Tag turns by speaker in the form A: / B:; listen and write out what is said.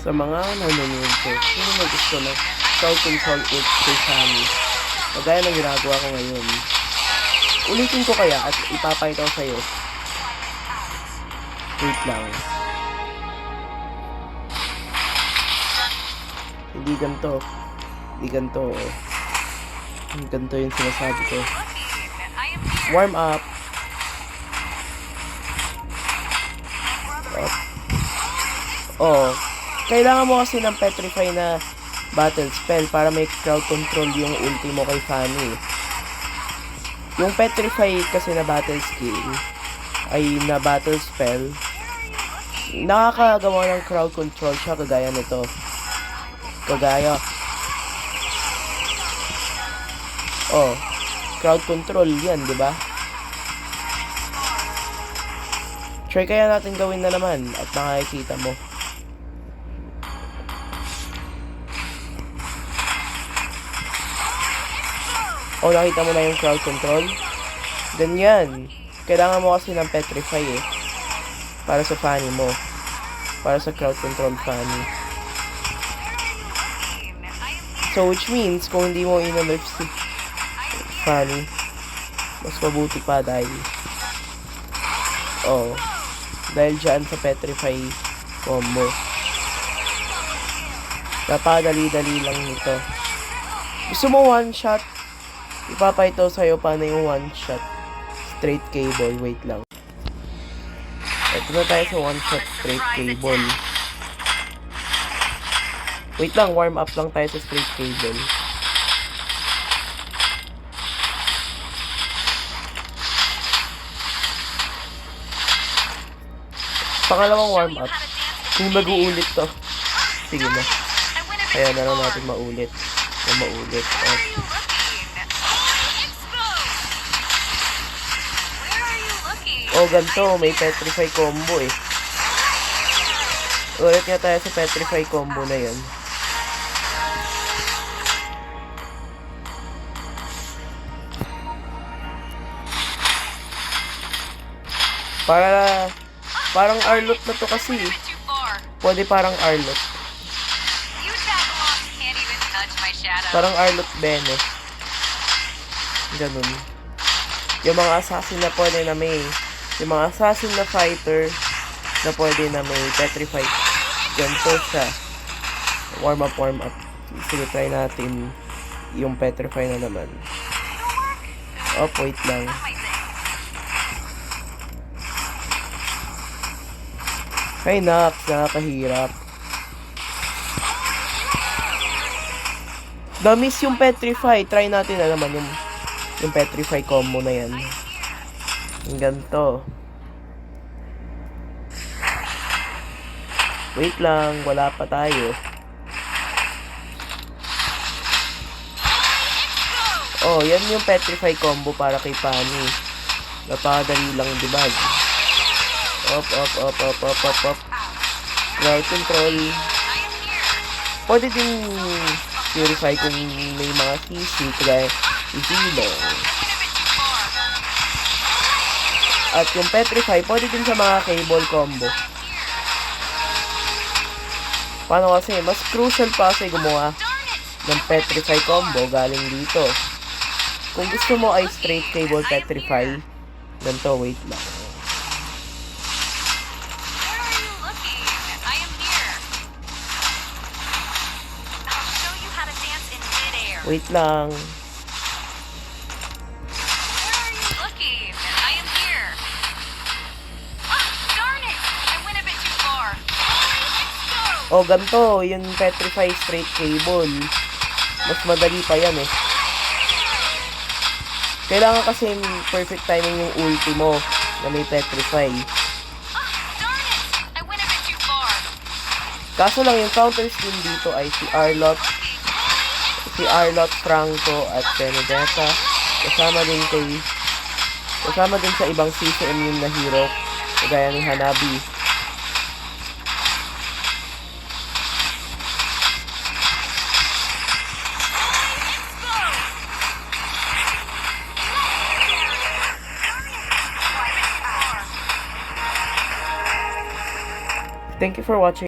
A: Sa mga nanonood ko, sino may gusto ng crowd control ult kay Sammy? Kagaya ng ginagawa ko ngayon. Ulitin ko kaya at ipapakita ko sa'yo. Wait lang. Hindi ganito. Hindi ganito. Ganito yung sinasabi ko. Warm up. Oh. Kailangan mo kasi ng petrify na battle spell para may crowd control yung ulti mo kay Fanny. Yung petrify kasi na battle skill ay na battle spell, nakakagawa ng crowd control siya kagaya nito. Kagaya. Oh, crowd control yan, di ba? Try kaya natin gawin na naman at makikita mo. O, nakita mo na yung crowd control? Ganyan. Kailangan mo kasi ng petrify eh. Para sa Fanny mo. Para sa crowd control Fanny. So, which means, kung hindi mo ina-nerf si Fanny, mas mabuti pa dahil dahil dyan sa petrify combo. Napadali-dali lang nito. Gusto mo one shot? Ipapakita sa'yo paano yung one shot straight cable. Wait lang. Ito na tayo sa one shot straight cable. Wait lang, warm up lang tayo sa straight cable. Pangalawang warm up. Kung mag-uulit to. Sige na. Kaya na lang natin maulit. Maulit. Ganito, may petrify combo eh. Ulit nga tayo sa petrify combo na yun. Parang Arlot na to kasi. Pwede parang Arlot. Parang Arlot Bene. Ganun. Yung mga assassin na pwede na may yung mga assassin na fighter na pwede na may petrify. Ganito siya. Warm up. Sige, try natin yung petrify na naman. Wait lang. Ay, nakakahirap. Na-miss yung petrify. Try natin na naman yung petrify combo na yan. Yung ganito. Wait lang, wala pa tayo. Yan yung petrify combo para kay Fanny. Napakadali lang, diba? Up. Crowd control. Pwede din purify kung may mga CC, kaya i-zilong. At yung petrify, pwede din sa mga cable combo. Paano kasi? Mas crucial pa kasi gumawa ng petrify combo galing dito. Kung gusto mo ay straight cable petrify, ganito, wait lang. Wait lang. Ganito, yung petrify straight cable. Mas madali pa yan eh. Kailangan kasi perfect timing yung ulti mo na may petrify. Kaso lang yung counter skill dito ay si Arlot, Franco at Benedetta. Kasama din sa ibang CCM yung na hero kagaya ni Hanabi. Thank you for watching.